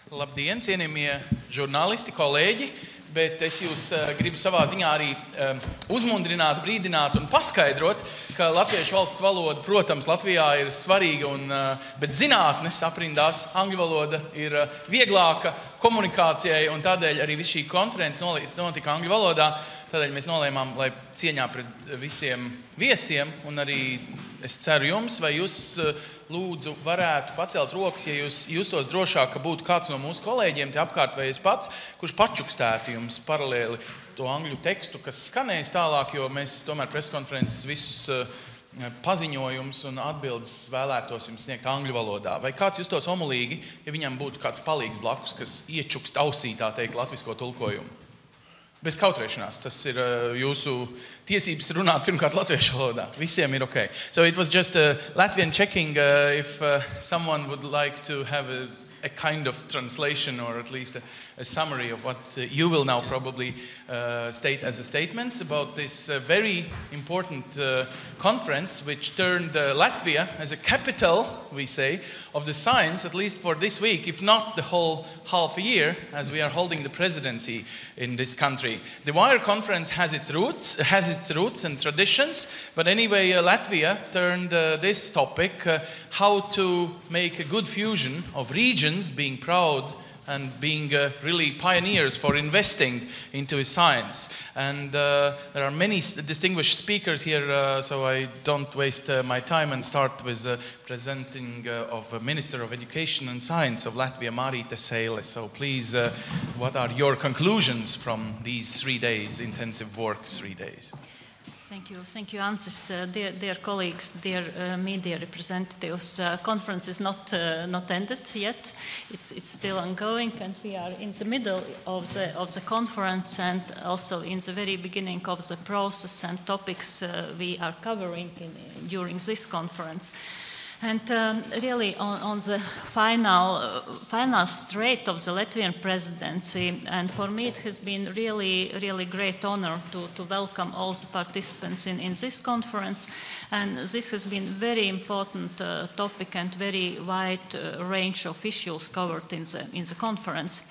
Labdien, cienījamie žurnālisti, kolēģi, bet es jūs gribu savā ziņā arī uzmundrināt, brīdināt un paskaidrot, ka latviešu valsts valoda, protams, Latvijā ir svarīga, bet zinātnes aprindās angļu valoda ir vieglāka komunikācijai, un tādēļ arī viss šī konference notika angļu valodā. Tādēļ mēs nolēmām, lai cieņā pret visiem viesiem, un arī es ceru jums, vai jūs lūdzu varētu pacelt rokas, ja jūs justos drošāk, ka būtu kāds no mūsu kolēģiem te apkārt vai es pats, kurš pačukstētu jums paralēli to angļu tekstu, kas skanēs tālāk, jo mēs tomēr preskonferences visus paziņojums un atbildes vēlētos jums sniegt angļu valodā. Vai kāds justos omulīgi, ja viņam būtu kāds palīgs blakus, kas iečukst ausī, tā teikt, latvisko tulkojumu? Bez kautrēšanās, tas ir jūsu tiesības runāt pirmkārt latviešu valodā. Visiem ir okay. So it was just Latvian checking if someone would like to have a kind of translation or at least a summary of what you will now probably state as a statement about this very important conference which turned Latvia as a capital, we say, of the science, at least for this week, if not the whole half a year, as we are holding the presidency in this country. The WIRE conference has its roots and traditions, but anyway, Latvia turned this topic, how to make a good fusion of regions being proud and being really pioneers for investing into science. And there are many distinguished speakers here, so I don't waste my time and start with presenting of Minister of Education and Science of Latvia, Mārīte Seile. So please, what are your conclusions from these 3 days, intensive work 3 days? Thank you, Ancis. Dear colleagues, dear media representatives, conference is not ended yet. It's still ongoing, and we are in the middle of the conference and also in the very beginning of the process and topics we are covering during this conference. And really, on the final straight of the Latvian presidency, and for me it has been really great honor to welcome all the participants in this conference. And this has been very important topic and very wide range of issues covered in the conference.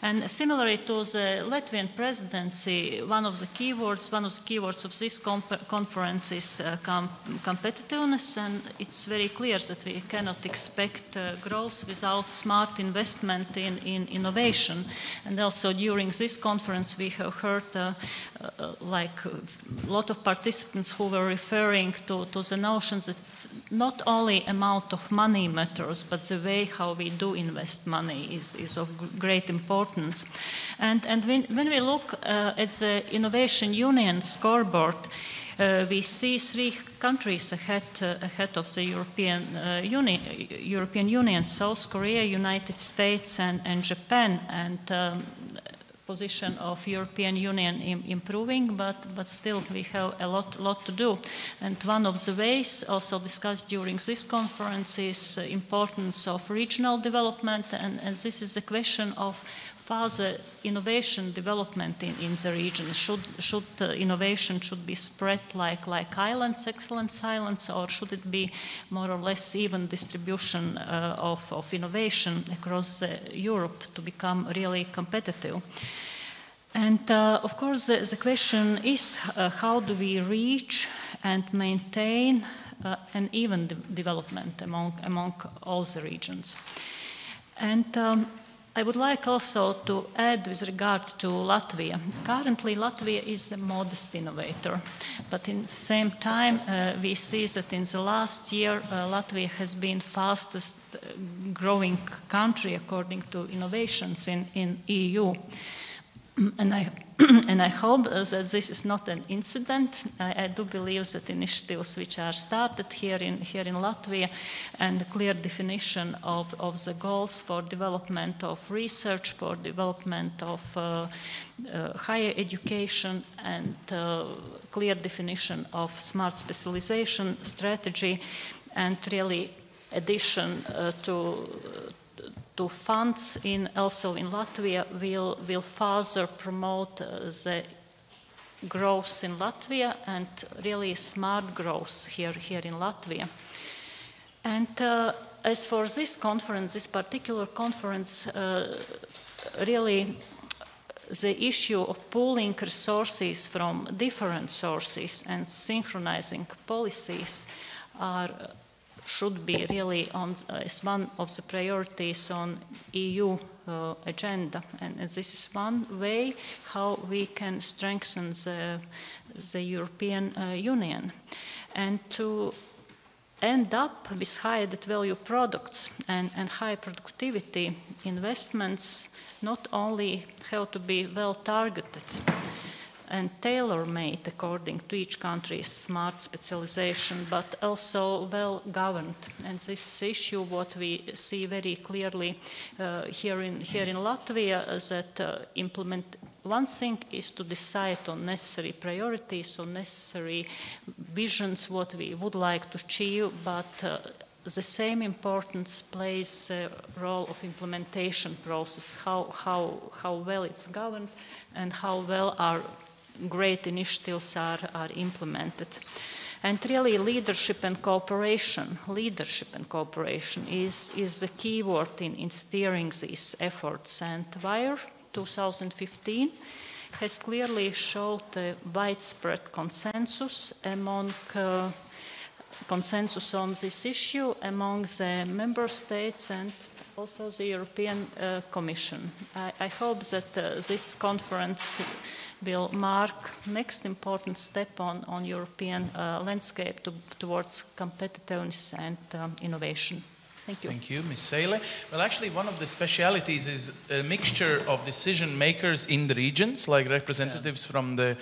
And similarly to the Latvian presidency, one of the keywords of this conference is competitiveness, and it's very clear that we cannot expect growth without smart investment in innovation. And also during this conference we have heard like a lot of participants who were referring to the notions that it's not only amount of money matters, but the way how we do invest money is of great importance. And when we look at the Innovation Union scoreboard, we see 3 countries ahead of the European Union: South Korea, United States, and Japan. And position of European Union improving, but still we have a lot to do. And one of the ways also discussed during this conference is the importance of regional development, and this is a question of further innovation development in the region. Should innovation be spread like islands, excellence islands, or should it be more or less even distribution of innovation across Europe to become really competitive? And of course the question is how do we reach and maintain an even development among all the regions? And I would like also to add with regard to Latvia. Currently, Latvia is a modest innovator, but in the same time, we see that in the last year, Latvia has been fastest growing country according to innovations in EU. And I hope that this is not an incident. I do believe that initiatives which are started here in Latvia and the clear definition of the goals for development of research, for development of higher education, and clear definition of Smart Specialisation Strategy, and really addition to funds also in Latvia will further promote the growth in Latvia and really smart growth here in Latvia. And as for this conference, this particular conference, really the issue of pooling resources from different sources and synchronizing policies should be really as one of the priorities on EU agenda. And this is one way how we can strengthen the European Union. And to end up with high added value products and high productivity investments not only have to be well targeted and tailor-made according to each country's smart specialization, but also well governed. And this issue, what we see very clearly here in Latvia, is that one thing is to decide on necessary priorities, on necessary visions, what we would like to achieve, but the same importance plays the role of implementation process, how well it's governed and how well our great initiatives are implemented. And really leadership and cooperation is the key word in steering these efforts. And WIRE 2015 has clearly showed a widespread consensus on this issue among the member states and also the European Commission. I hope that this conference will mark next important step on European landscape towards competitiveness and innovation. Thank you. Thank you, Ms. Seile. Well, actually, one of the specialities is a mixture of decision makers in the regions, like representatives from the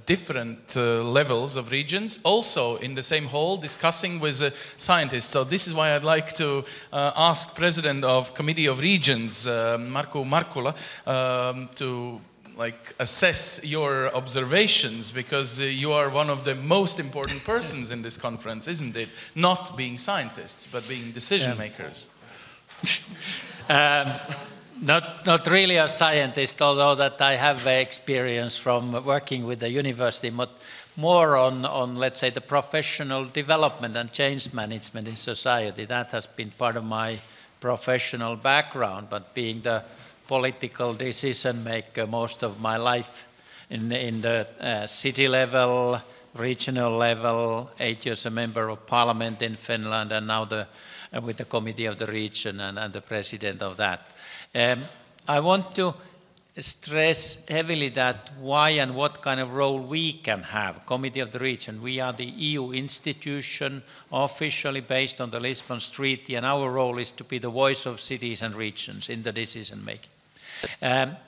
different levels of regions, also in the same hall discussing with scientists. So this is why I'd like to ask President of Committee of Regions, Markku, to assess your observations, because you are one of the most important persons in this conference, isn't it? Not being scientists, but being decision makers. Not really a scientist, although that I have experience from working with the university, but more on let's say, the professional development and change management in society. That has been part of my professional background, but being the political decision maker most of my life in the city level, regional level, 8 years a member of parliament in Finland, and now with the committee of the region and the president of that. I want to stress heavily that why and what kind of role we can have. Committee of the Region, we are the EU institution officially based on the Lisbon Treaty, and our role is to be the voice of cities and regions in the decision making.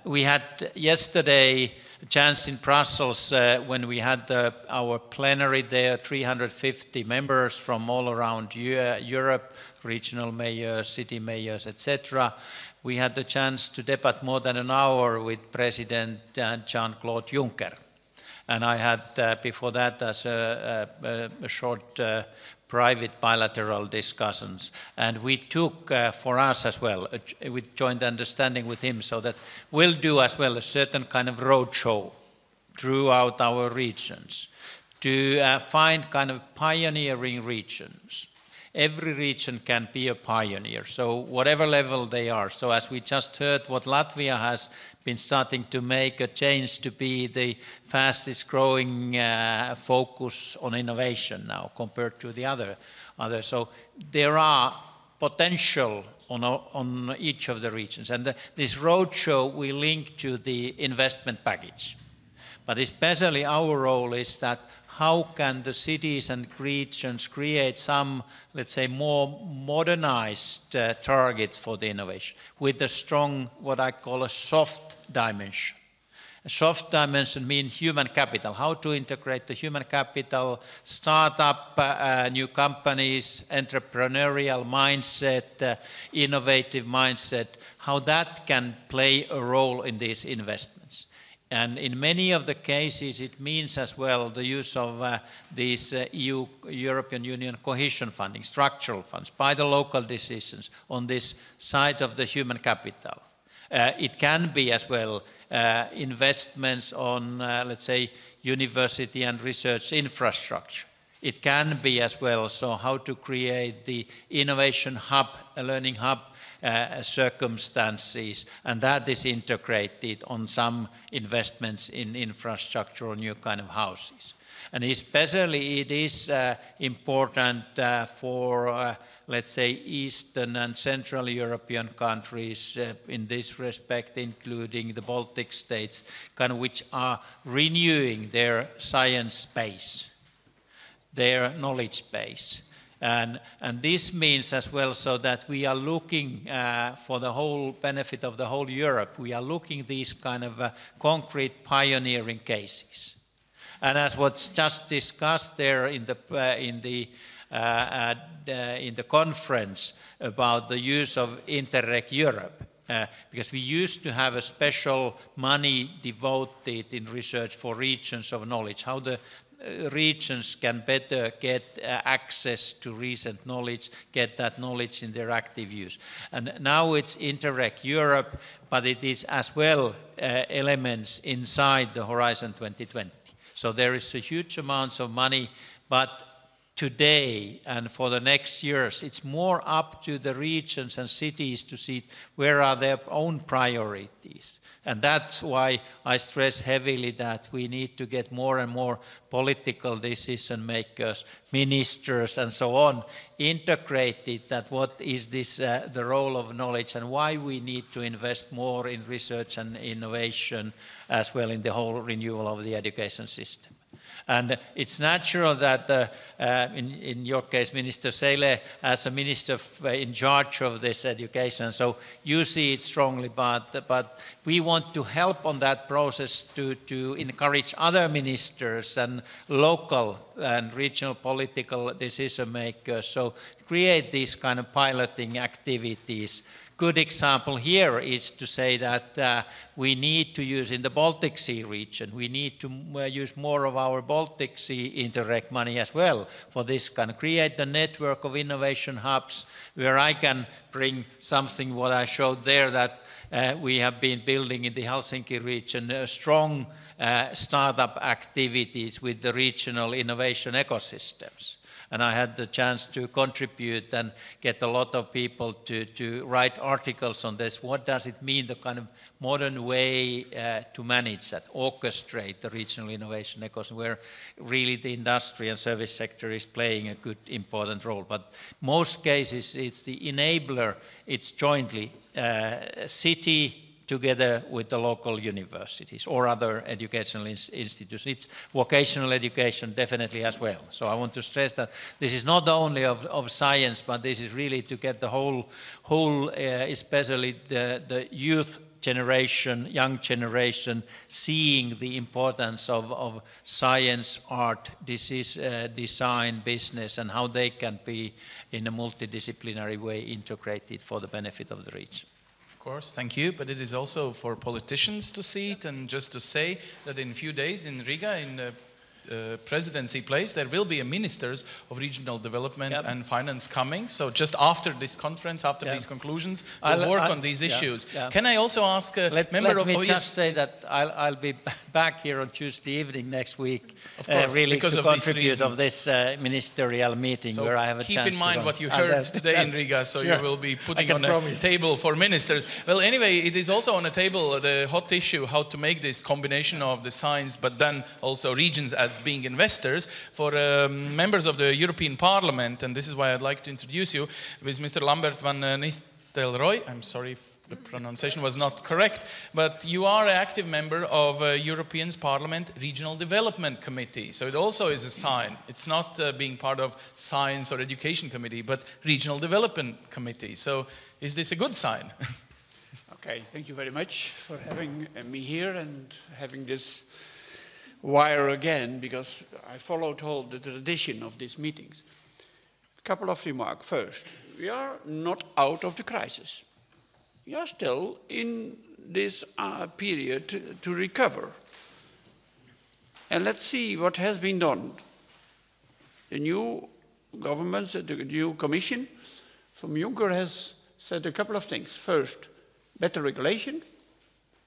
We had yesterday a chance in Brussels when we had our plenary there, 350 members from all around Europe, regional mayors, city mayors, etc. We had the chance to debate more than an hour with President Jean-Claude Juncker. And I had before that as a short private bilateral discussions. And we took for us as well, with joint understanding with him, so that we'll do as well a certain kind of roadshow throughout our regions to find kind of pioneering regions. Every region can be a pioneer, so whatever level they are. So as we just heard, what Latvia has been starting to make a change to be the fastest growing focus on innovation now compared to the other. So there are potential on each of the regions. And this roadshow we link to the investment package. But especially our role is that how can the cities and regions create some, let's say, more modernized targets for the innovation with a strong, what I call a soft dimension. A soft dimension means human capital, how to integrate the human capital, start up new companies, entrepreneurial mindset, innovative mindset, how that can play a role in these investments. And in many of the cases, it means as well the use of these European Union cohesion funding, structural funds, by the local decisions on this side of the human capital. It can be as well investments on, let's say, university and research infrastructure. it can be as well. So how to create the innovation hub, a learning hub circumstances, and that is integrated on some investments in infrastructure or new kind of houses. And especially it is important for, let's say, Eastern and Central European countries in this respect, including the Baltic states, kind of which are renewing their science base, their knowledge base. And this means as well so that we are looking for the whole benefit of the whole Europe, we are looking these kind of concrete pioneering cases. And as what's just discussed there in the conference about the use of Interreg Europe, because we used to have a special money devoted in research for regions of knowledge, how the regions can better get access to recent knowledge, get that knowledge in their active use. And now it's Interreg Europe, but it is as well elements inside the Horizon 2020. So there is a huge amount of money, but today and for the next years, it's more up to the regions and cities to see where are their own priorities. And that's why I stress heavily that we need to get more and more political decision makers, ministers and so on, integrated that what is this, the role of knowledge and why we need to invest more in research and innovation as well in the whole renewal of the education system. And it's natural that, in your case, Minister Seile, as a minister in charge of this education, so you see it strongly, but we want to help on that process to encourage other ministers and local and regional political decision makers, so create these kind of piloting activities. Good example here is to say that we need to use in the Baltic Sea region, we need to use more of our Baltic Sea Interreg money as well for this kind of create the network of innovation hubs where I can bring something what I showed there that we have been building in the Helsinki region, strong startup activities with the regional innovation ecosystems. And I had the chance to contribute and get a lot of people to write articles on this. What does it mean, the kind of modern way to manage that, orchestrate the regional innovation ecosystem, where really the industry and service sector is playing a good, important role. But most cases, it's the enabler, it's jointly city, together with the local universities or other educational institutions. It's vocational education definitely as well. So I want to stress that this is not only of science, but this is really to get the whole especially the youth generation, young generation, seeing the importance of science, art, design, business, and how they can be in a multidisciplinary way integrated for the benefit of the region. Of course, thank you, but it is also for politicians to see it, and just to say that in a few days in Riga, in the presidency place, there will be a ministers of regional development and finance coming. So just after this conference, after these conclusions, we'll work on these issues. Can I also ask a member of... Let me just say that I'll be back here on Tuesday evening next week, of course, really to contribute of this ministerial meeting where I have a chance to keep in mind what you heard today in Riga, so you will be putting on a table for ministers. Well, anyway, it is also on a table, the hot issue, how to make this combination of the science, but then also regions as being investors for members of the European Parliament, and this is why I'd like to introduce you with Mr. Lambert van Nistelrooij. I'm sorry if the pronunciation was not correct, but you are an active member of European Parliament Regional Development Committee, so it also is a sign. It's not being part of Science or Education Committee, but Regional Development Committee. So is this a good sign? Okay, thank you very much for having me here and having this wire again, because I followed all the tradition of these meetings. A couple of remarks. First, we are not out of the crisis. We are still in this period to recover. And let's see what has been done. The new government, the new commission from Juncker has said a couple of things. First, better regulation.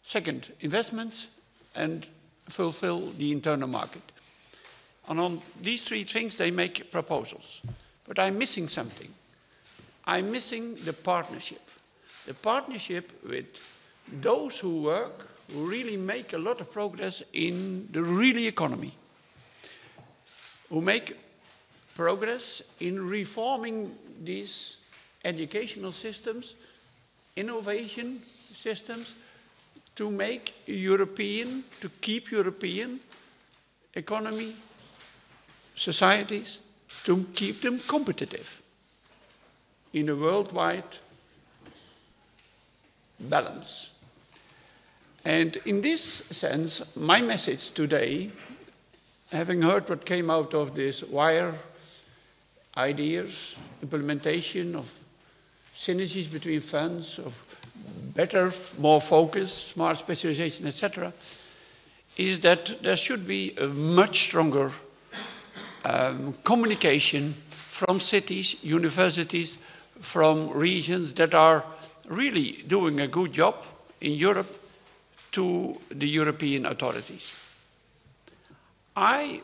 Second, investments. And fulfill the internal market. And on these three things, they make proposals. But I'm missing something. I'm missing the partnership. The partnership with those who work, who really make a lot of progress in the real economy, who make progress in reforming these educational systems, innovation systems, to make European, to keep European economy, societies, to keep them competitive in a worldwide balance. And in this sense, my message today, having heard what came out of this wire ideas, implementation of synergies between funds, of better, more focus, smart specialization, etc., is that there should be a much stronger communication from cities, universities, from regions that are really doing a good job in Europe to the European authorities. I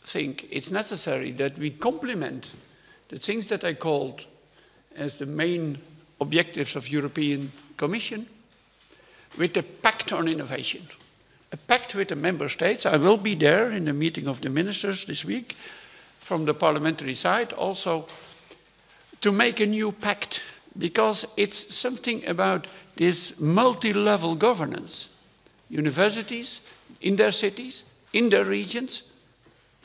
think it's necessary that we complement the things that I called as the main objectives of European Commission with a pact on innovation. A pact with the member states. I will be there in the meeting of the ministers this week from the parliamentary side also to make a new pact, because it's something about this multi-level governance. Universities in their cities, in their regions,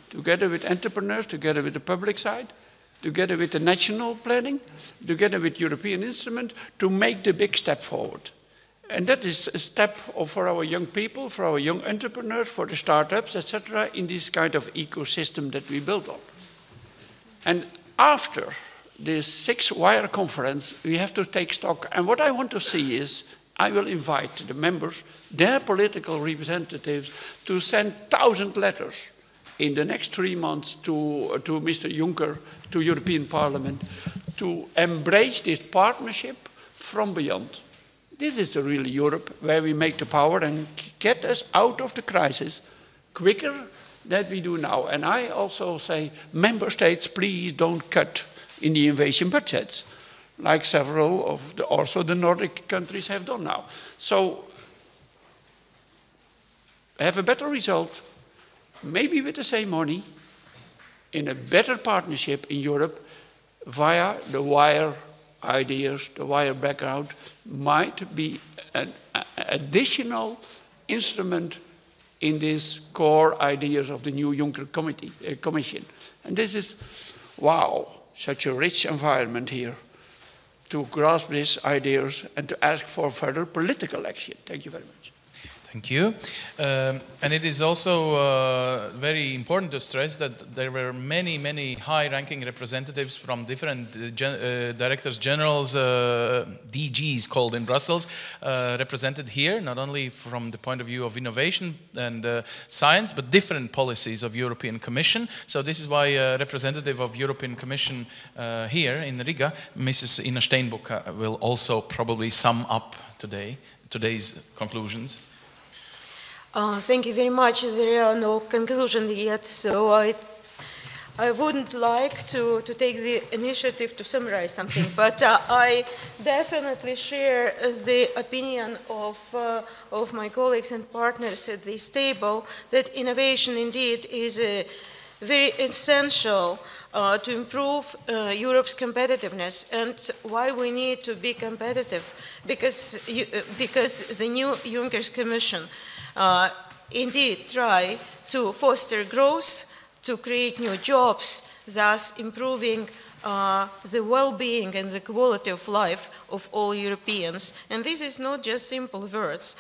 together with entrepreneurs, together with the public side, together with the national planning, together with European instrument, to make the big step forward. And that is a step for our young people, for our young entrepreneurs, for the startups, etc., in this kind of ecosystem that we build on. And after this 6-wire conference, we have to take stock. And what I want to see is, I will invite the members, their political representatives, to send 1,000 letters in the next 3 months to Mr. Juncker, to European Parliament, to embrace this partnership from beyond. This is the real Europe where we make the power and get us out of the crisis quicker than we do now. And I also say, member states, please don't cut in the innovation budgets, like several of also the Nordic countries have done now. So have a better result, maybe with the same money, in a better partnership in Europe via the wire ideas, the wire background, might be an additional instrument in these core ideas of the new Juncker Commission. And this is, wow, such a rich environment here to grasp these ideas and to ask for further political action. Thank you very much. Thank you. And it is also very important to stress that there were many, many high-ranking representatives from different directors generals, DGs called in Brussels, represented here, not only from the point of view of innovation and science, but different policies of European Commission. So this is why a representative of European Commission here in Riga, Mrs. Šteinbuka, will also probably sum up today's conclusions. Thank you very much. There are no conclusions yet, so I wouldn't like to take the initiative to summarize something, but I definitely share the opinion of my colleagues and partners at this table that innovation indeed is very essential to improve Europe's competitiveness. And why we need to be competitive? Because the new Juncker's Commission indeed try to foster growth, to create new jobs, thus improving the well-being and the quality of life of all Europeans. And this is not just simple words,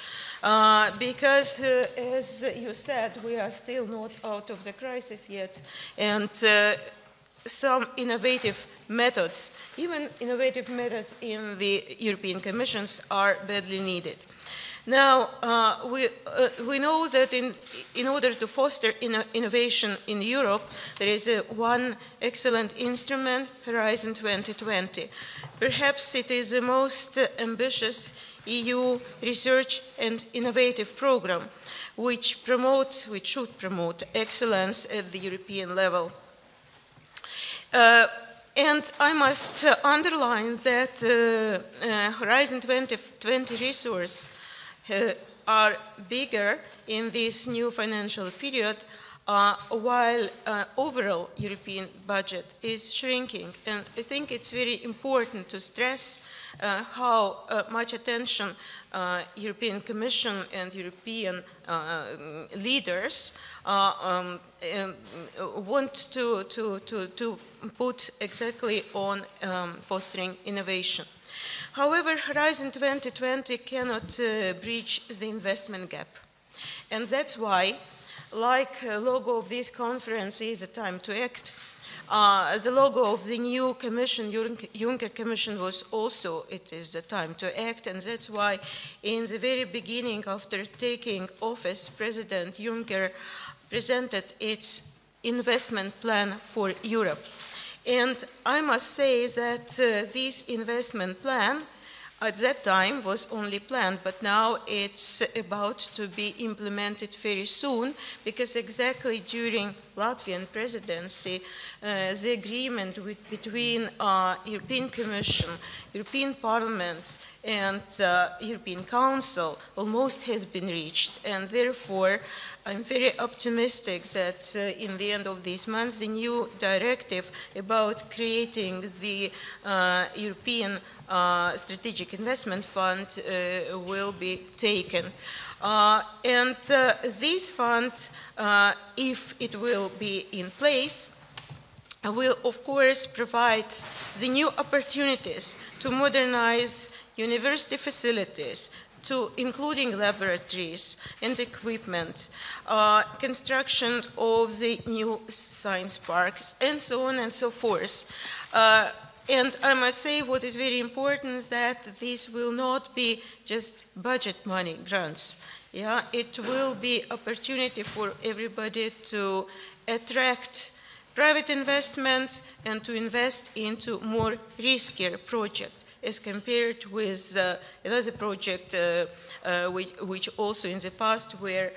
because as you said, we are still not out of the crisis yet, and some innovative methods, even innovative methods in the European Commissions, are badly needed. Now, we know that in order to foster innovation in Europe, there is one excellent instrument, Horizon 2020. Perhaps it is the most ambitious EU research and innovative program, which should promote excellence at the European level. And I must underline that Horizon 2020 resources are bigger in this new financial period, while overall European budget is shrinking. And I think it's very important to stress how much attention European Commission and European leaders want to put exactly on fostering innovation. However, Horizon 2020 cannot bridge the investment gap. And that's why, like the logo of this conference is a time to act, the logo of the new Commission, Juncker Commission, was also, it is the time to act, and that's why in the very beginning, after taking office, President Juncker presented its investment plan for Europe. And I must say that this investment plan at that time was only planned, but now it's about to be implemented very soon, because exactly during Latvian presidency, the agreement between European Commission, European Parliament, and European Council almost has been reached. And therefore, I'm very optimistic that in the end of this month, the new directive about creating the European Strategic Investment Fund will be taken. And this fund, if it will be in place, will of course provide the new opportunities to modernize university facilities, including laboratories and equipment, construction of the new science parks, and so on and so forth. And I must say what is very important is that this will not be just budget money, grants. Yeah? It will be opportunity for everybody to attract private investment and to invest into more riskier projects as compared with another project which also in the past were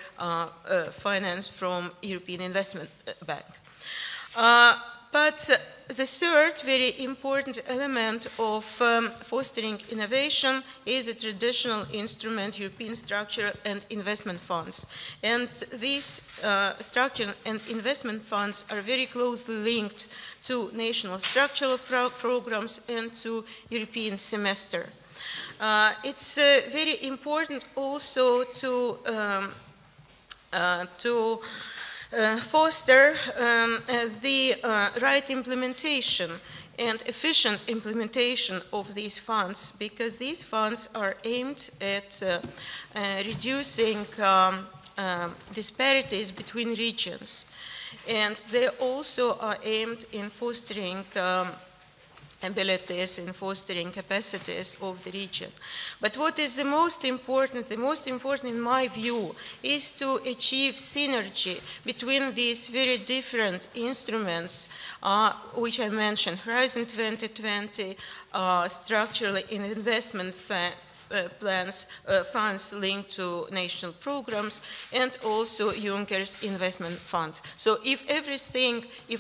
financed from European Investment Bank. But the third very important element of fostering innovation is a traditional instrument, European structural and investment funds. And these structural and investment funds are very closely linked to national structural programs and to European semester. It's very important also to foster the right implementation and efficient implementation of these funds, because these funds are aimed at reducing disparities between regions, and they also are aimed in fostering abilities and fostering capacities of the region. But what is the most important in my view, is to achieve synergy between these very different instruments which I mentioned, Horizon 2020, structural and investment funds linked to national programs, and also Juncker's investment fund. So if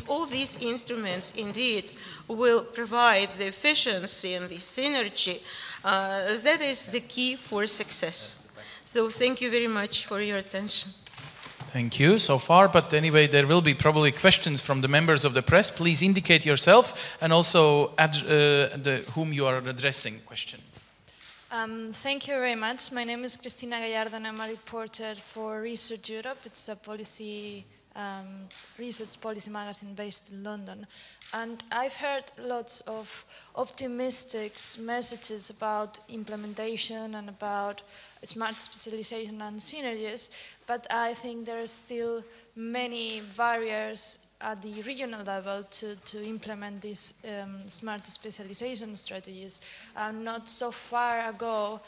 all these instruments indeed will provide the efficiency and the synergy, that is the key for success. So thank you very much for your attention. Thank you so far, but anyway, there will be probably questions from the members of the press. Please indicate yourself and also whom you are addressing question. Thank you very much. My name is Cristina Gallardo and I'm a reporter for Research Europe. It's a research policy magazine based in London. And I've heard lots of optimistic messages about implementation and about smart specialization and synergies, but I think there are still many barriers at the regional level to implement these smart specialization strategies. Not so far ago,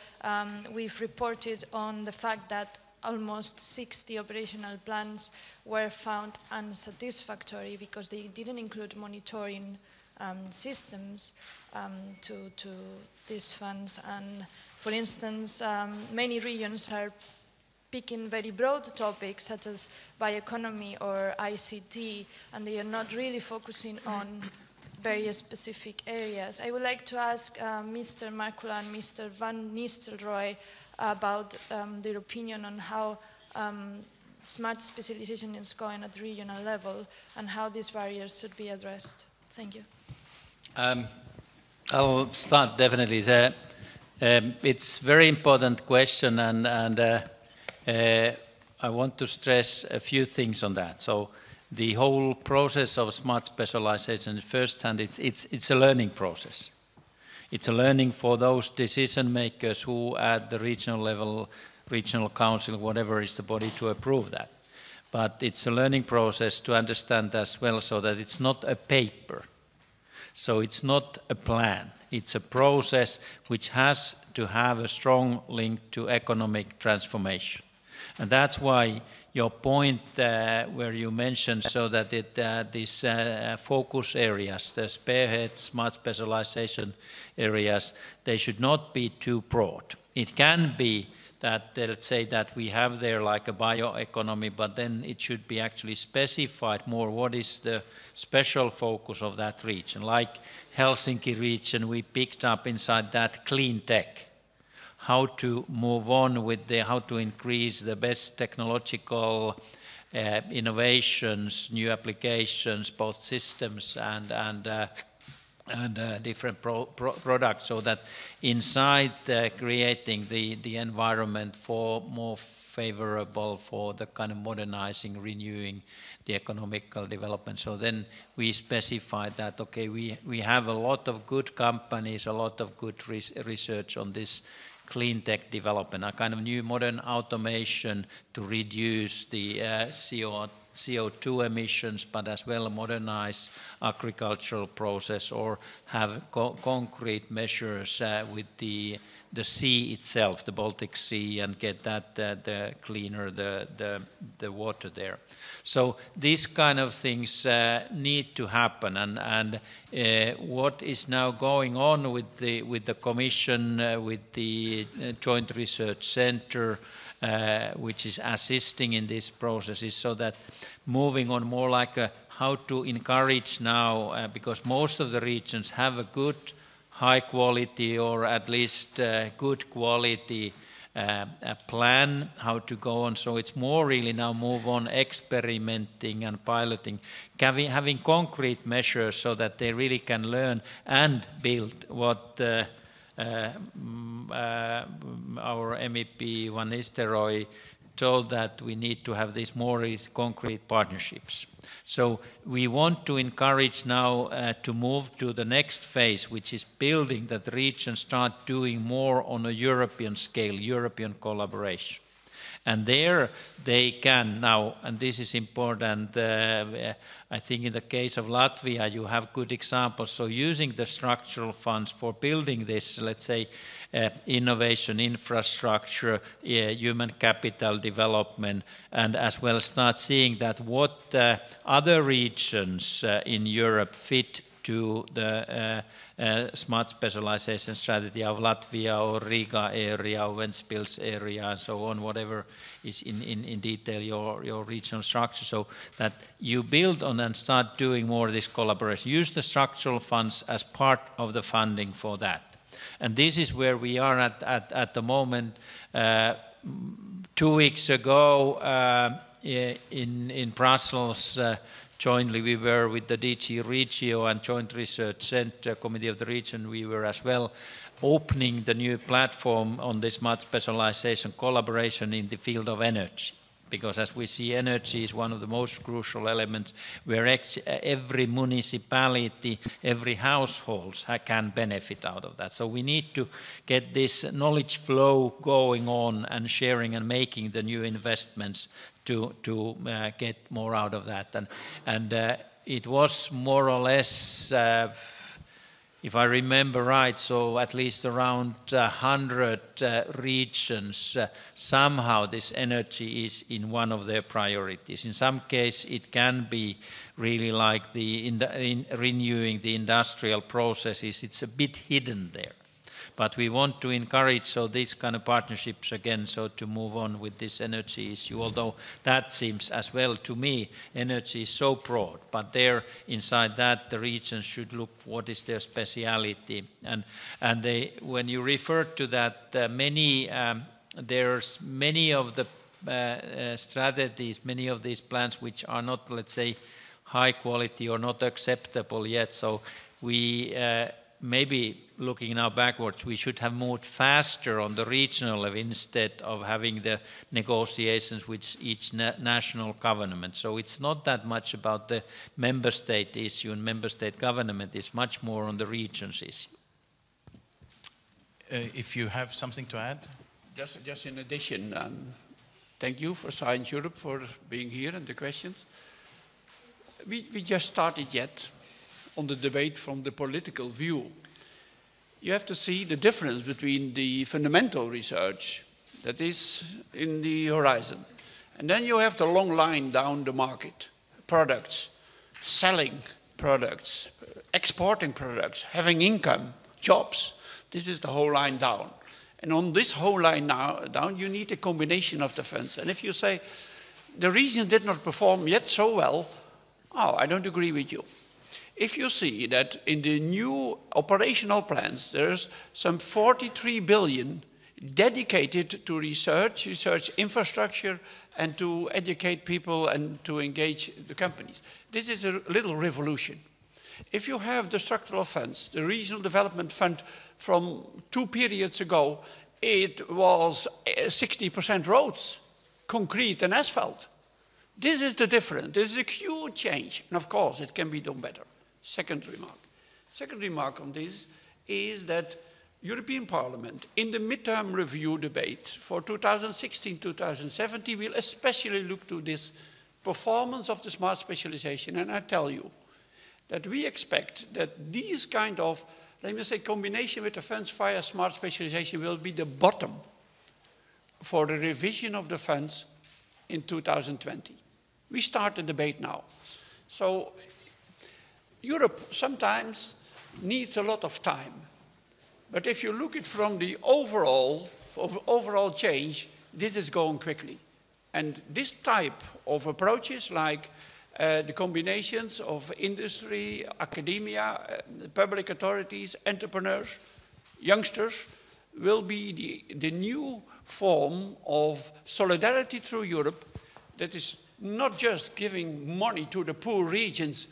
we've reported on the fact that almost 60 operational plans were found unsatisfactory because they didn't include monitoring systems to these funds. And for instance, many regions are picking very broad topics such as bioeconomy or ICT, and they are not really focusing on very specific areas. I would like to ask Mr. Markula and Mr. Van Nistelrooij about their opinion on how smart specialization is going at the regional level and how these barriers should be addressed. Thank you. I'll start definitely. It's a very important question, and I want to stress a few things on that. So the whole process of smart specialization, firsthand, it's a learning process. It's a learning for those decision makers who at the regional level, regional council, whatever is the body to approve that. But it's a learning process to understand as well, so that it's not a paper. So it's not a plan. It's a process which has to have a strong link to economic transformation. And that's why your point where you mentioned so that these focus areas, the spearhead smart specialization areas, they should not be too broad. It can be that, let's say, that we have there like a bioeconomy, but then it should be actually specified more what is the special focus of that region. Like Helsinki region, we picked up inside that clean tech, how to move on with how to increase the best technological innovations, new applications, both systems and different products, so that inside creating the environment for more favorable for the kind of modernizing, renewing the economical development. So then we specified that, okay, we have a lot of good companies, a lot of good research on this clean tech development, a kind of new modern automation to reduce the CO2 emissions, but as well modernize agricultural process or have concrete measures with the sea itself, the Baltic Sea, and get that the cleaner the water there. So these kind of things need to happen, and what is now going on with the Commission, with the Joint Research Centre, which is assisting in this process, is so that moving on more like how to encourage now, because most of the regions have a good high quality or at least good quality plan how to go on. So it's more really now move on experimenting and piloting, having concrete measures so that they really can learn and build what our MEP Van Nistelrooij told, that we need to have these more concrete partnerships. So we want to encourage now to move to the next phase, which is building that the regions start doing more on a European scale, European collaboration. And there they can now, and this is important, I think in the case of Latvia you have good examples, so using the structural funds for building this, let's say, innovation, infrastructure, human capital development, and as well start seeing that what other regions in Europe fit to the smart specialization strategy of Latvia or Riga area or Ventspils area and so on, whatever is in detail your regional structure, so that you build on and start doing more of this collaboration. Use the structural funds as part of the funding for that. And this is where we are at the moment. 2 weeks ago in Brussels, jointly we were with the DG Regio and Joint Research Centre, Committee of the Region, we were as well opening the new platform on this smart specialization collaboration in the field of energy. because as we see, energy is one of the most crucial elements where every municipality, every household can benefit out of that. So we need to get this knowledge flow going on and sharing and making the new investments to get more out of that. And it was more or less, if I remember right, so at least around 100 regions, somehow this energy is in one of their priorities. In some case, it can be really like in renewing the industrial processes. It's a bit hidden there. But we want to encourage these kind of partnerships again, so to move on with this energy issue, although that seems as well to me, energy is so broad, but there inside that the regions should look what is their speciality. And when you refer to that, there's many of the strategies, many of these plans which are not, let's say, high quality or not acceptable yet. So we maybe looking now backwards, we should have moved faster on the regional level instead of having the negotiations with each national government. So it's not that much about the member state issue and member state government, it's much more on the regions issue. If you have something to add? Just in addition, thank you for Science Europe for being here and the questions. We just started yet on the debate from the political view. You have to see the difference between the fundamental research that is in the horizon, and then you have the long line down the market, products, selling products, exporting products, having income, jobs. This is the whole line down. And on this whole line down, you need a combination of the funds. And if you say, the region did not perform yet so well, I don't agree with you. If you see that in the new operational plans, there's some 43 billion dedicated to research infrastructure, and to educate people and to engage the companies. This is a little revolution. If you have the structural funds, the regional development fund from 2 periods ago, it was 60% roads, concrete and asphalt. This is the difference. This is a huge change. And of course, it can be done better. Second remark. Second remark on this is that European Parliament, in the midterm review debate for 2016-2017, will especially look to this performance of the smart specialization. And I tell you that we expect that these kind of, let me say, combination with the funds via smart specialization will be the bottom for the revision of the funds in 2020. We start the debate now. So Europe sometimes needs a lot of time. But if you look at from the overall change, this is going quickly. And this type of approaches, like the combinations of industry, academia, public authorities, entrepreneurs, youngsters, will be the new form of solidarity through Europe that is not just giving money to the poor regions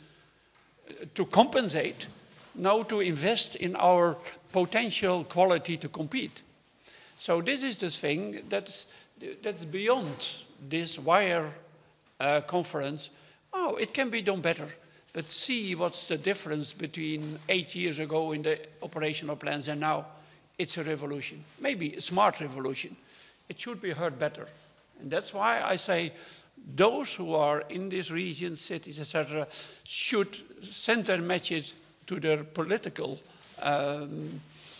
to compensate, now to invest in our potential quality to compete. So this is the thing that's beyond this wire conference. Oh, it can be done better, but see what's the difference between 8 years ago in the operational plans and now. It's a revolution, maybe a smart revolution. It should be heard better. And that's why I say those who are in this region, cities, etc., should send their message to their political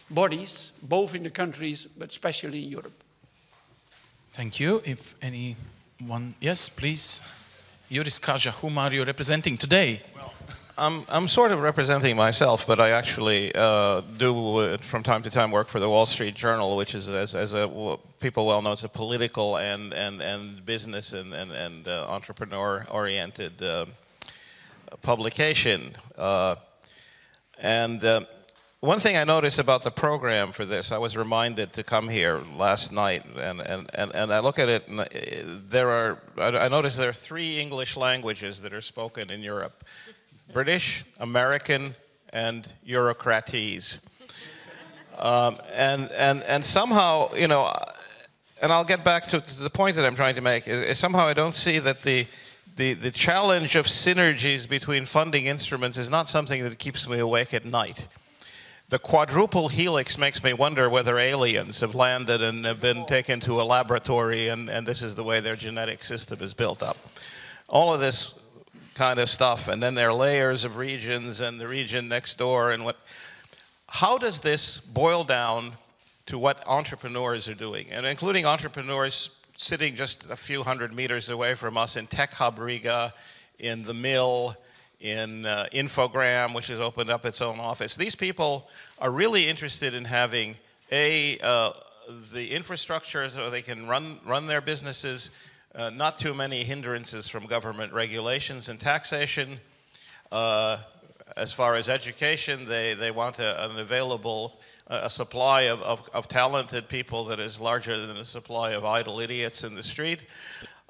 bodies, both in the countries, but especially in Europe. Thank you. If anyone, yes, please. Juris Kaža, whom are you representing today? Well, I'm sort of representing myself, but I actually do, from time to time, work for the Wall Street Journal, which is, as people well know, it's a political and business and entrepreneur-oriented publication. One thing I noticed about the program for this, I was reminded to come here last night, and I look at it, and I noticed there are 3 English languages that are spoken in Europe: British, American, and Eurocratese. And somehow, you know, and I'll get back to the point that I'm trying to make, is somehow I don't see that the challenge of synergies between funding instruments is not something that keeps me awake at night. The quadruple helix makes me wonder whether aliens have landed and have been taken to a laboratory and this is the way their genetic system is built up. All of this kind of stuff, and then there are layers of regions and the region next door and what. How does this boil down to what entrepreneurs are doing, and including entrepreneurs sitting just a few hundred meters away from us in Tech Hub Riga, in the Mill, in Infogram, which has opened up its own office. These people are really interested in having the infrastructure so they can run their businesses, not too many hindrances from government regulations and taxation. As far as education, they want an available supply of talented people that is larger than the supply of idle idiots in the street.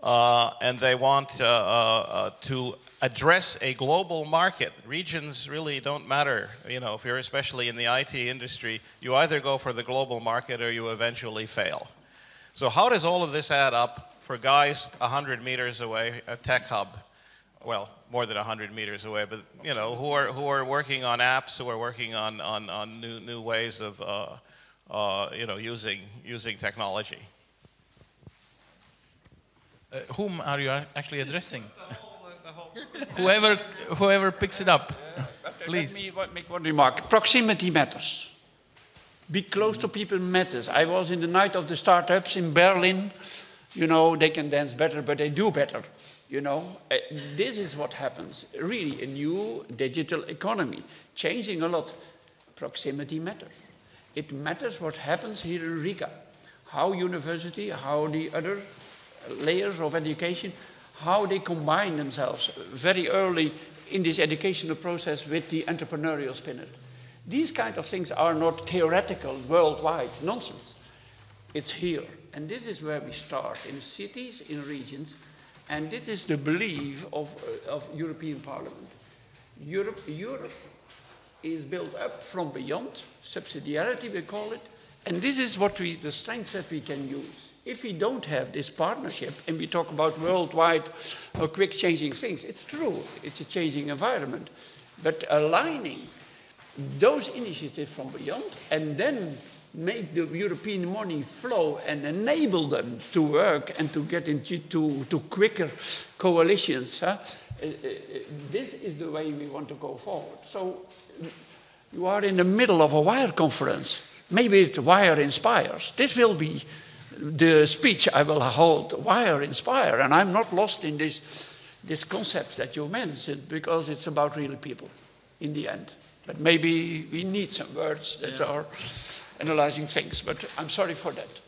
And they want to address a global market. Regions really don't matter. You know, if you're especially in the IT industry, you either go for the global market or you eventually fail. So how does all of this add up for guys 100 meters away at Tech Hub? Well, more than 100 meters away, but you know, who are working on apps, who are working on new ways of you know, using technology. Whom are you actually addressing? Whoever picks it up, please. Let me make one remark. Proximity matters. Be close to people matters. I was in the night of the startups in Berlin. You know, they can dance better, but they do better. You know, this is what happens. Really, a new digital economy, changing a lot. Proximity matters. It matters what happens here in Riga. How university, how the other layers of education, how they combine themselves very early in this educational process with the entrepreneurial spirit. These kind of things are not theoretical, worldwide nonsense. It's here. And this is where we start, in cities, in regions. And this is the belief of European Parliament. Europe is built up from beyond, subsidiarity we call it, and this is what the strengths that we can use. If we don't have this partnership, and we talk about worldwide quick changing things, it's true, it's a changing environment, but aligning those initiatives from beyond and then make the European money flow and enable them to work and to get into quicker coalitions. This is the way we want to go forward. So you are in the middle of a WIRE conference. Maybe it's WIRE Inspires. This will be the speech I will hold, WIRE Inspire. And I'm not lost in this concept that you mentioned, because it's about real people in the end. But maybe we need some words that are analyzing things, but I'm sorry for that.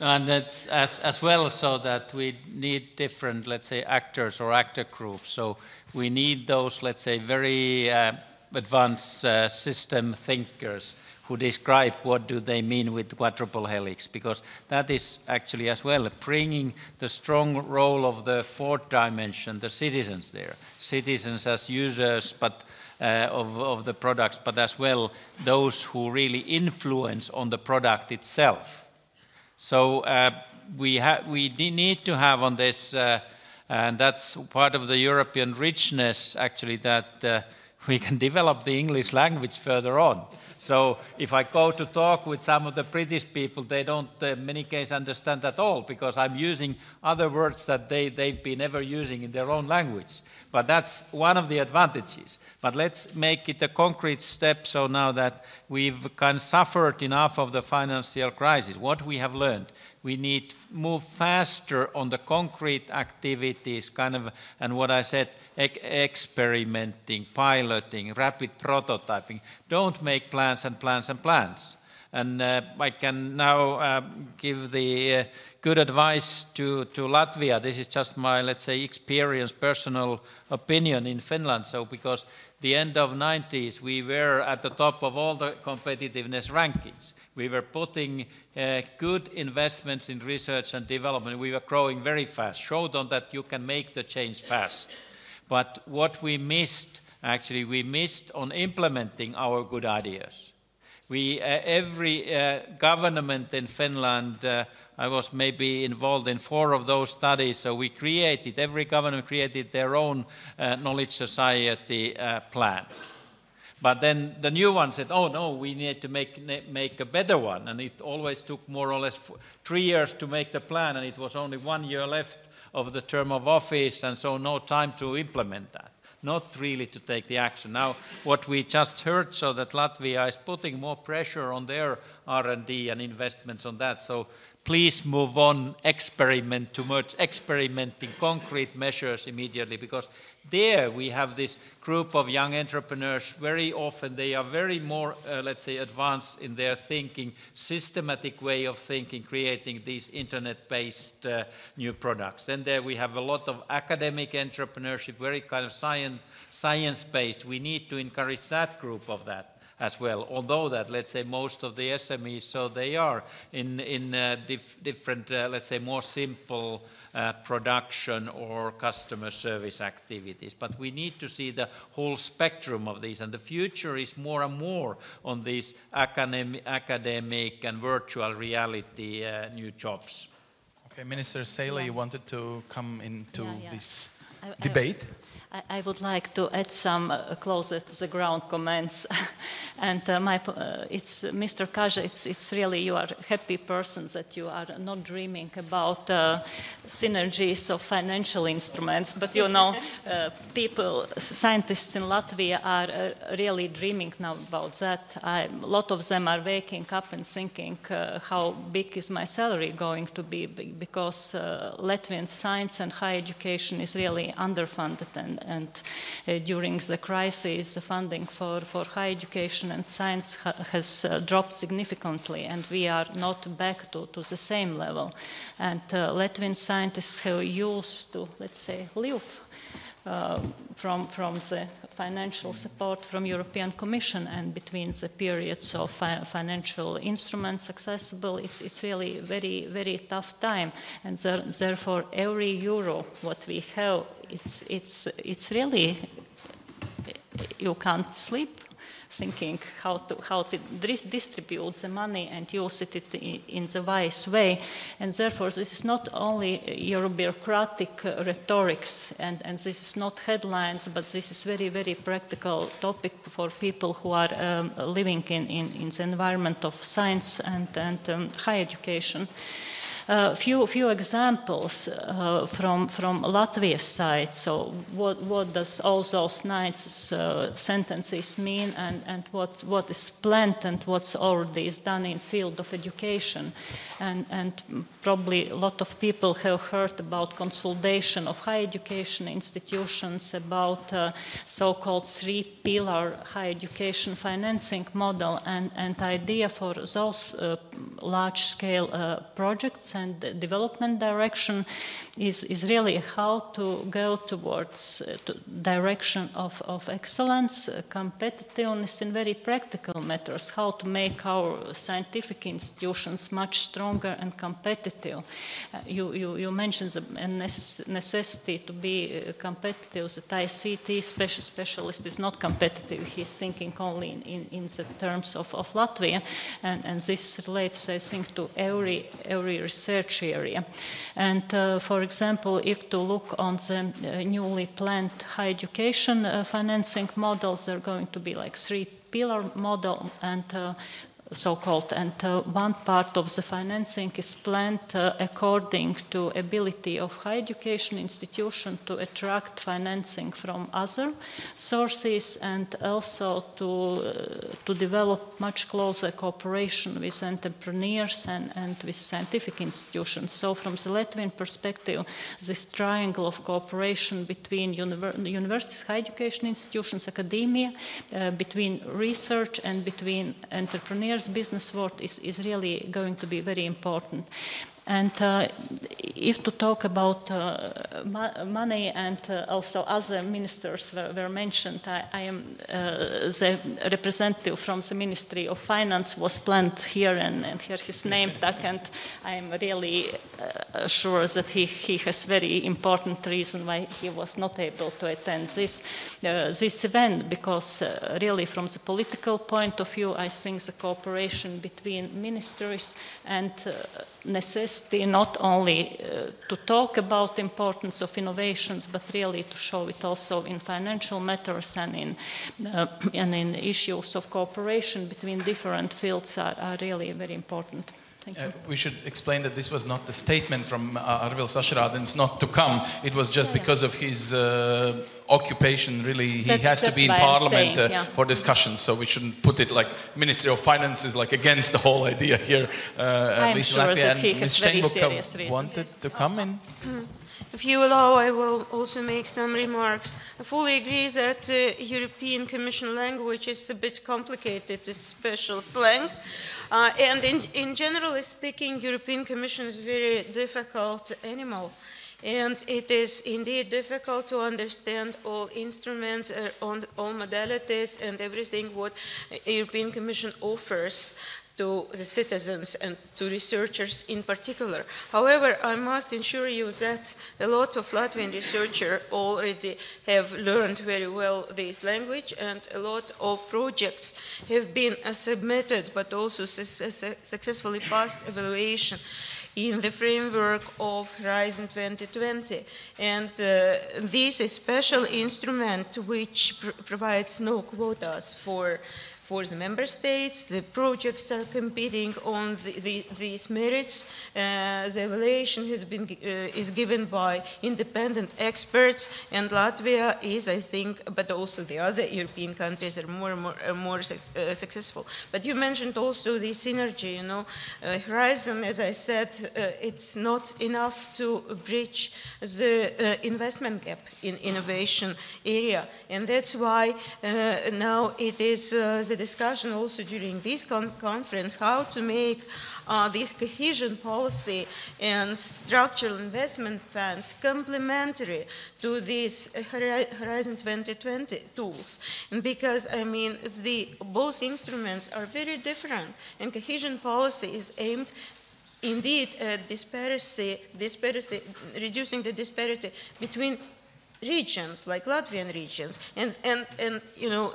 And it's as well so that we need different, let's say, actors or actor groups. So we need those, let's say, very advanced system thinkers who describe what do they mean with quadruple helix, because that is actually as well bringing the strong role of the fourth dimension, the citizens there. Citizens as users, but of the products, but as well those who really influence on the product itself. So we need to have on this, and that's part of the European richness actually, that we can develop the English language further on. So if I go to talk with some of the British people, they don't in many cases understand at all, because I'm using other words that they've been never using in their own language. But that's one of the advantages. But let's make it a concrete step, so now that we've kind of suffered enough of the financial crisis, what we have learned, we need to move faster on the concrete activities, kind of, and what I said, experimenting, piloting, rapid prototyping. Don't make plans and plans and plans. And I can now give the good advice to Latvia. This is just my, let's say, experience, personal opinion in Finland. So because the end of 90s, we were at the top of all the competitiveness rankings. We were putting good investments in research and development. We were growing very fast, showed on that you can make the change fast. But what we missed, actually, we missed on implementing our good ideas. Every government in Finland I was maybe involved in 4 of those studies. So we created, every government created their own knowledge society plan. But then the new one said, oh no, we need to make a better one. And it always took more or less 3 years to make the plan, and it was only 1 year left of the term of office, and so no time to implement that. Not really to take the action. Now, what we just heard, so that Latvia is putting more pressure on their R&D and investments on that. So please move on, experiment towards experimenting concrete measures immediately, because there we have this group of young entrepreneurs. Very often they are very more, let's say, advanced in their thinking, systematic way of thinking, creating these internet-based new products. Then there we have a lot of academic entrepreneurship, very kind of science-based. We need to encourage that group of that as well, although that, let's say, most of the SMEs, so they are in different, let's say, more simple production or customer service activities. But we need to see the whole spectrum of these, and the future is more and more on these academic and virtual reality new jobs. Okay, Minister Seile, you wanted to come into this I debate? I would like to add some closer to the ground comments. And it's Mr. Kaja, it's really, you are happy persons that you are not dreaming about synergies of financial instruments, but you know, scientists in Latvia are really dreaming now about that. A lot of them are waking up and thinking, how big is my salary going to be, because Latvian science and higher education is really underfunded, and during the crisis, the funding for higher education and science has dropped significantly, and we are not back to the same level. And Latvian scientists have used to, let's say, live from the financial support from European Commission, and between the periods of financial instruments accessible, it's really very, very tough time, and therefore every euro what we have, it's really, you can't sleep thinking how to distribute the money and use it in the wise way. And therefore, this is not only your bureaucratic rhetorics, and this is not headlines, but this is very, very practical topic for people who are living in the environment of science and higher education. Few examples from Latvia's side. So what does all those nice sentences mean, and what is planned and what's already is done in field of education. And probably a lot of people have heard about consolidation of higher education institutions, about so-called 3-pillar higher education financing model, and idea for those large-scale projects and development direction is really how to go towards direction of excellence, competitiveness in very practical matters, how to make our scientific institutions much stronger and competitive. You mentioned the necessity to be competitive. That ICT specialist is not competitive. He's thinking only in the terms of Latvia, and this relates, I think, to every research area. And for example, if to look on the newly planned higher education financing models, they're going to be like 3-pillar model, and so-called, and one part of the financing is planned according to ability of higher education institution to attract financing from other sources, and also to develop much closer cooperation with entrepreneurs and with scientific institutions. So from the Latvian perspective, this triangle of cooperation between universities, higher education institutions, academia, between research and between entrepreneurs, business world is really going to be very important. And if to talk about money, and also other ministers were mentioned, I am the representative from the Ministry of Finance was planned here, and here his name tag, and I am really sure that he has very important reason why he was not able to attend this event, because really from the political point of view, I think the cooperation between ministries and necessity not only to talk about the importance of innovations, but really to show it also in financial matters and in issues of cooperation between different fields are really very important. Thank you. We should explain that this was not the statement from Arvils Ašarādens not to come. It was just because of his occupation. Really, he has to be in Parliament for discussions. So we shouldn't put it like Ministry of Finance is like against the whole idea here. I'm sure that he has very serious reasons. Wanted to come in. If you allow, I will also make some remarks. I fully agree that European Commission language is a bit complicated. It's special slang. And in generally speaking, European Commission is a very difficult animal. And it is indeed difficult to understand all instruments, all modalities, and everything what European Commission offers to the citizens and to researchers in particular. However, I must assure you that a lot of Latvian researchers already have learned very well this language, and a lot of projects have been submitted but also successfully passed evaluation in the framework of Horizon 2020. And this is a special instrument which provides no quotas for the member states. The projects are competing on these merits. The evaluation is given by independent experts, and Latvia is, I think, but also the other European countries are more successful. But you mentioned also the synergy. Horizon, as I said, it's not enough to bridge the investment gap in innovation area, and that's why now it is the discussion also during this conference how to make this cohesion policy and structural investment funds complementary to these Horizon 2020 tools. And because, I mean, both instruments are very different, and cohesion policy is aimed indeed at reducing the disparity between regions, like Latvian regions, and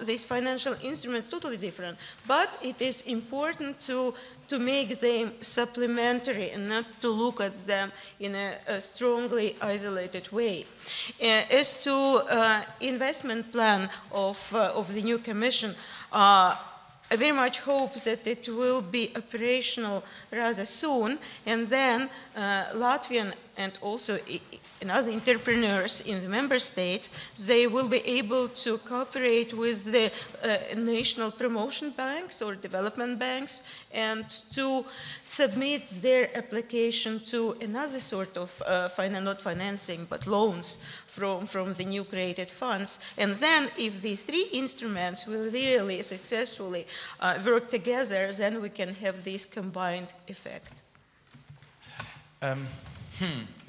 these financial instruments totally different. But it is important to make them supplementary and not to look at them in a strongly isolated way. As to investment plan of the new Commission, I very much hope that it will be operational rather soon, and then Latvian and also and other entrepreneurs in the member states, they will be able to cooperate with the national promotion banks or development banks and to submit their application to another sort of not financing but loans from the new created funds. And then if these three instruments will really successfully work together, then we can have this combined effect.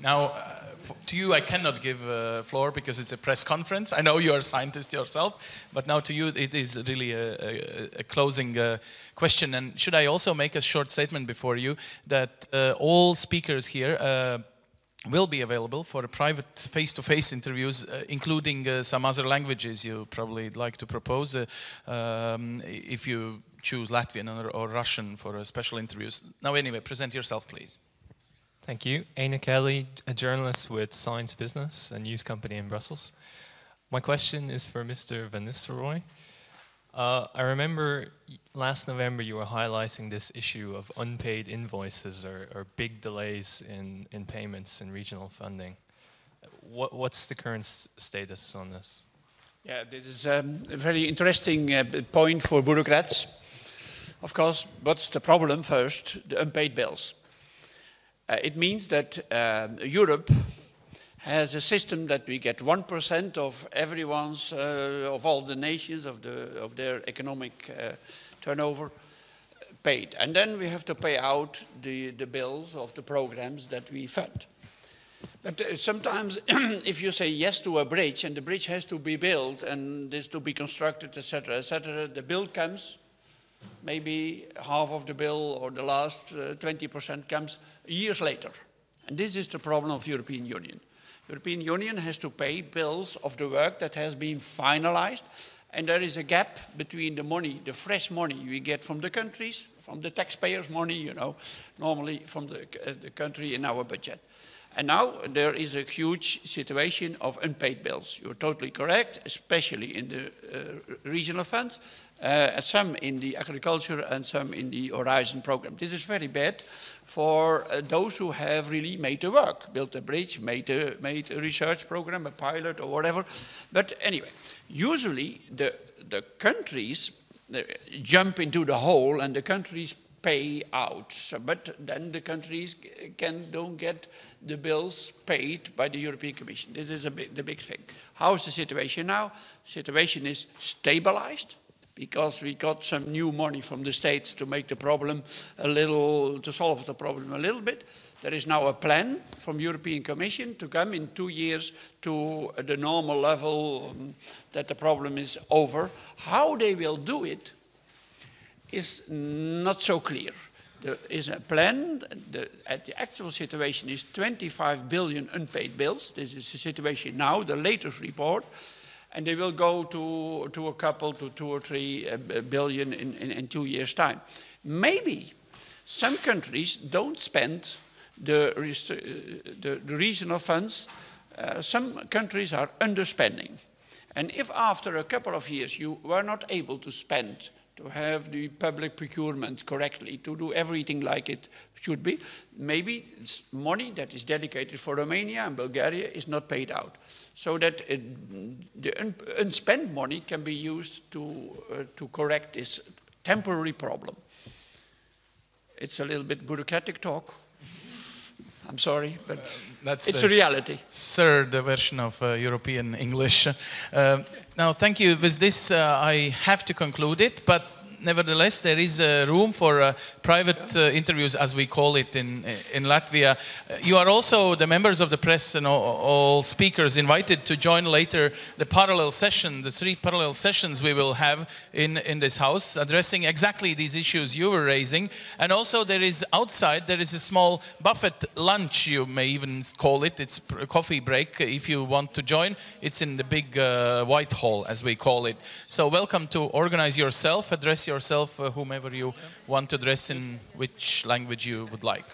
Now, to you, I cannot give a floor because it's a press conference. I know you are a scientist yourself, but now to you, it is really a closing question. And should I also make a short statement before you that all speakers here will be available for a private face-to-face interviews, including some other languages you probably like to propose if you choose Latvian or Russian for special interviews. Now, anyway, present yourself, please. Thank you. Aina Kelly, a journalist with Science Business, a news company in Brussels. My question is for Mr. Van Nistelrooij. I remember last November you were highlighting this issue of unpaid invoices or big delays in payments in regional funding. What's the current status on this? Yeah, this is a very interesting point for bureaucrats. Of course, what's the problem first? The unpaid bills. It means that Europe has a system that we get 1% of everyone's, of all the nations, of their economic turnover paid. And then we have to pay out the bills of the programs that we fund. But sometimes if you say yes to a bridge and the bridge has to be built and this to be constructed, etc., the bill comes. Maybe half of the bill or the last 20% comes years later. And this is the problem of European Union. European Union has to pay bills of the work that has been finalized And there is a gap between the money, the fresh money we get from the countries, from the taxpayers' money, you know, normally from the country in our budget. And now there is a huge situation of unpaid bills. You're totally correct, especially in the regional funds, some in the agriculture and some in the Horizon program. This is very bad for those who have really made the work, built a bridge, made a research program, a pilot or whatever. But anyway, usually the countries jump into the hole and the countries pay out. But then the countries don't get the bills paid by the European Commission. This is the big thing. How is the situation now? The situation is stabilized, because we got some new money from the States to make the problem to solve the problem a little bit. There is now a plan from the European Commission to come in 2 years to the normal level that the problem is over. How they will do it is not so clear. There is a plan. The actual situation is 25 billion unpaid bills. This is the situation now, the latest report. And they will go to a couple, to 2 or 3 billion in 2 years' time. Maybe some countries don't spend the regional funds. Some countries are underspending. And if after a couple of years you were not able to spend, to have the public procurement correctly, to do everything like it should be, maybe it's money that is dedicated for Romania and Bulgaria is not paid out. So that the unspent money can be used to correct this temporary problem. It's a little bit bureaucratic talk. I'm sorry, but it's a reality. Third version of European English. Now, thank you. With this, I have to conclude it, but nevertheless, there is room for private interviews, as we call it in Latvia. You are also the members of the press and all speakers invited to join later the parallel session, the 3 parallel sessions we will have in this house, addressing exactly these issues you were raising. And also there is outside, there is a small buffet lunch, you may even call it. It's a coffee break. If you want to join, it's in the big white hall, as we call it. So welcome to organize yourself, address yourself, whomever you want to address in which language you would like.